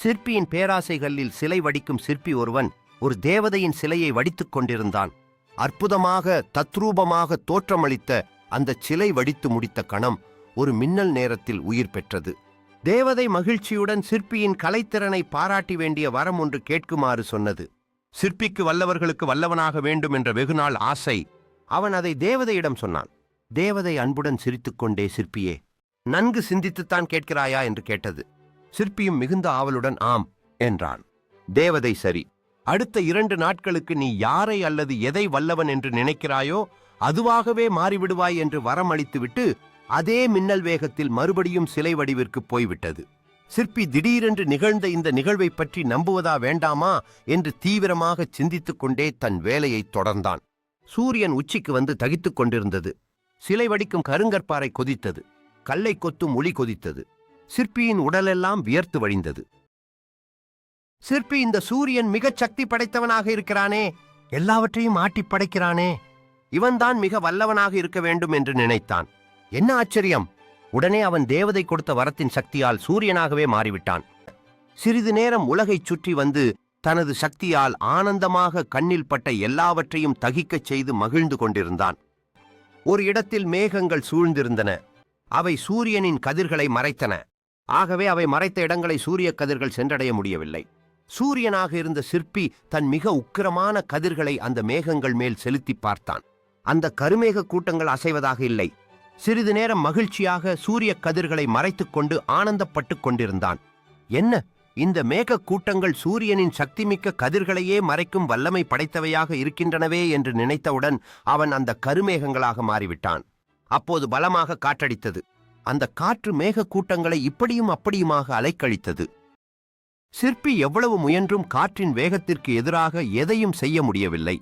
சிற்பியின் பேராசைகளில் சிலை வடிக்கும் சிற்பி ஒருவன் ஒரு தேவதையின் சிலையை வடித்துக் கொண்டிருந்தான். அற்புதமாக தத்ரூபமாக தோற்றமளித்த அந்த சிலை வடித்து முடித்த கணம் ஒரு மின்னல் நேரத்தில் உயிர் பெற்றது. தேவதை மகிழ்ச்சியுடன் சிற்பியின் கலைத்திறனை பாராட்டி வேண்டிய வரம் ஒன்று கேட்குமாறு சொன்னது. சிற்பிக்கு வல்லவர்களுக்கு வல்லவனாக வேண்டும் என்ற வெகுநாள் ஆசை. அவன் அதை தேவதையிடம் சொன்னான். தேவதை அன்புடன் சிரித்துக்கொண்டே, சிற்பியே, நன்கு சிந்தித்துத்தான் கேட்கிறாயா என்று கேட்டது. சிற்பியும் மிகுந்த ஆவலுடன் ஆம் என்றான். தேவதை, சரி, அடுத்த 2 நாட்களுக்கு நீ யாரை அல்லது எதை வல்லவன் என்று நினைக்கிறாயோ அதுவாகவே மாறிவிடுவாய் என்று வரம் அளித்துவிட்டு அதே மின்னல் வேகத்தில் மறுபடியும் சிலை வடிவிற்கு போய்விட்டது. சிற்பி திடீரென்று நிகழ்ந்த இந்த நிகழ்வை பற்றி நம்புவதா வேண்டாமா என்று தீவிரமாக சிந்தித்துக் கொண்டே தன் வேலையை தொடர்ந்தான். சூரியன் உச்சிக்கு வந்து தகித்துக் கொண்டிருந்தது. சிலை வடிக்கும் கருங்கற்பாறை கொதித்தது. கல்லை கொத்தும் ஒளி கொதித்தது. சிற்பியின் உடலெல்லாம் வியர்த்து வழிந்தது. சிற்பி, இந்த சூரியன் மிகச் சக்தி படைத்தவனாக இருக்கிறானே, எல்லாவற்றையும் ஆட்டி படைக்கிறானே, இவன்தான் மிக வல்லவனாக இருக்க வேண்டும் என்று நினைத்தான். என்ன ஆச்சரியம்! உடனே அவன் தேவதை கொடுத்த வரத்தின் சக்தியால் சூரியனாகவே மாறிவிட்டான். சிறிது நேரம் உலகைச் சுற்றி வந்து தனது சக்தியால் ஆனந்தமாக கண்ணில் பட்ட எல்லாவற்றையும் தகிக்கச் செய்து மகிழ்ந்து கொண்டிருந்தான். ஒரு இடத்தில் மேகங்கள் சூழ்ந்திருந்தன. அவை சூரியனின் கதிர்களை மறைத்தன. ஆகவே அவை மறைத்த இடங்களை சூரிய கதிர்கள் சென்றடைய முடியவில்லை. சூரியனாக இருந்த சிற்பி தன் மிக உக்கிரமான கதிர்களை அந்த மேகங்கள் மேல் செலுத்தி பார்த்தான். அந்த கருமேக கூட்டங்கள் அசைவதாக இல்லை. சிறிது நேரம் மகிழ்ச்சியாக சூரிய கதிர்களை மறைத்துக் கொண்டு ஆனந்தப்பட்டுக் கொண்டிருந்தான். என்ன, இந்த மேக கூட்டங்கள் சூரியனின் சக்திமிக்க கதிர்களையே மறைக்கும் வல்லமை படைத்தவையாக இருக்கின்றனவே என்று நினைத்தவுடன் அவன் அந்த கருமேகங்களாக மாறிவிட்டான். அப்போது பலமாக காற்றடித்தது. அந்த காற்று மேக கூட்டங்களை இப்படியும் அப்படியுமாக அலைக்கழித்தது. சிற்பி எவ்வளவு முயன்றும் காற்றின் வேகத்திற்கு எதிராக எதையும் செய்ய முடியவில்லை.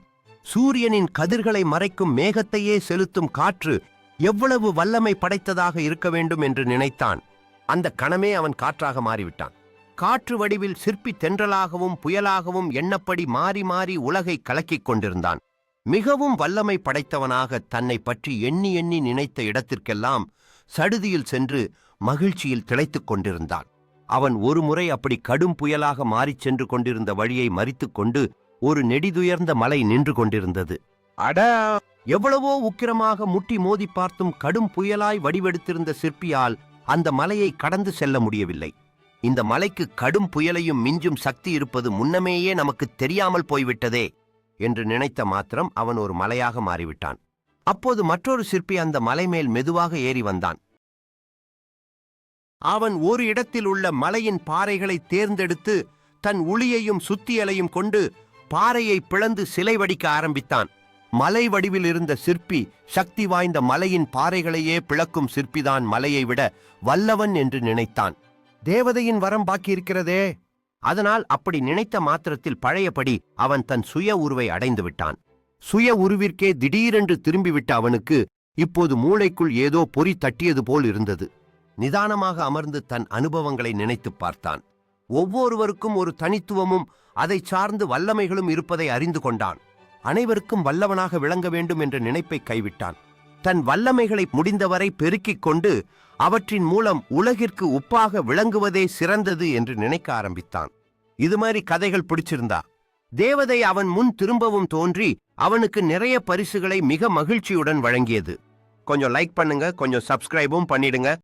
சூரியனின் கதிர்களை மறைக்கும் மேகத்தையே செலுத்தும் காற்று எவ்வளவு வல்லமை படைத்ததாக இருக்க வேண்டும் என்று நினைத்தான். அந்த கணமே அவன் காற்றாக மாறிவிட்டான். காற்று வடிவில் சிற்பி தென்றலாகவும் புயலாகவும் எண்ணப்படி மாறி மாறி உலகை கலக்கிக் கொண்டிருந்தான். மிகவும் வல்லமை படைத்தவனாக தன்னை பற்றி எண்ணி எண்ணி நினைத்த இடத்திற்கெல்லாம் சடுதியில் சென்று மகிழ்ச்சியில் திளைத்துக் கொண்டிருந்தான். அவன் ஒரு முறை அப்படி கடும் புயலாக மாறிச் சென்று கொண்டிருந்த வழியை மறித்துக் கொண்டு ஒரு நெடிதுயர்ந்த மலை நின்று கொண்டிருந்தது. அட, எவ்வளவோ உக்கிரமாக முட்டி மோதி பார்த்தும் கடும் புயலாய் வடிவெடுத்திருந்த சிற்பியால் அந்த மலையை கடந்து செல்ல முடியவில்லை. இந்த மலைக்கு கடும் புயலையும் மிஞ்சும் சக்தி இருப்பது முன்னமேயே நமக்கு தெரியாமல் போய்விட்டதே என்று நினைத்த மாத்திரம் அவன் ஒரு மலையாக மாறிவிட்டான். அப்போது மற்றொரு சிற்பி அந்த மலை மேல் மெதுவாக ஏறி வந்தான். அவன் ஒரு இடத்தில் உள்ள மலையின் பாறைகளை தேர்ந்தெடுத்து தன் உளியையும் சுத்தியலையும் கொண்டு பாறையை பிளந்து சிலை வடிக்க ஆரம்பித்தான். மலை வடிவில் இருந்த சிற்பி சக்தி வாய்ந்த மலையின் பாறைகளையே பிளக்கும் சிற்பிதான் மலையை விட வல்லவன் என்று நினைத்தான். தேவதையின் வரம் பாக்கியிருக்கிறதே. அதனால் அப்படி நினைத்த மாத்திரத்தில் பழையபடி அவன் தன் சுய உருவை அடைந்து விட்டான். சுய உருவிற்கே திடீரென்று திரும்பிவிட்ட அவனுக்கு இப்போது மூளைக்குள் ஏதோ பொறி தட்டியது போல் இருந்தது. நிதானமாக அமர்ந்து தன் அனுபவங்களை நினைத்து பார்த்தான். ஒவ்வொருவருக்கும் ஒரு தனித்துவமும் அதை சார்ந்து வல்லமைகளும் இருப்பதை அறிந்து கொண்டான். அனைவருக்கும் வல்லவனாக விளங்க வேண்டும் என்ற நினைப்பை கைவிட்டான். தன் வல்லமைகளை முடிந்தவரை பெருக்கிக் கொண்டு அவற்றின் மூலம் உலகிற்கு உப்பாக விளங்குவதே சிறந்தது என்று நினைக்க ஆரம்பித்தான். இது மாதிரி கதைகள் பிடிச்சிருந்தா தேவதை அவன் முன் திரும்பவும் தோன்றி அவனுக்கு நிறைய பரிசுகளை மிக மகிழ்ச்சியுடன் வழங்கியது. கொஞ்சம் லைக் பண்ணுங்க, கொஞ்சம் சப்ஸ்கிரைபும் பண்ணிடுங்க.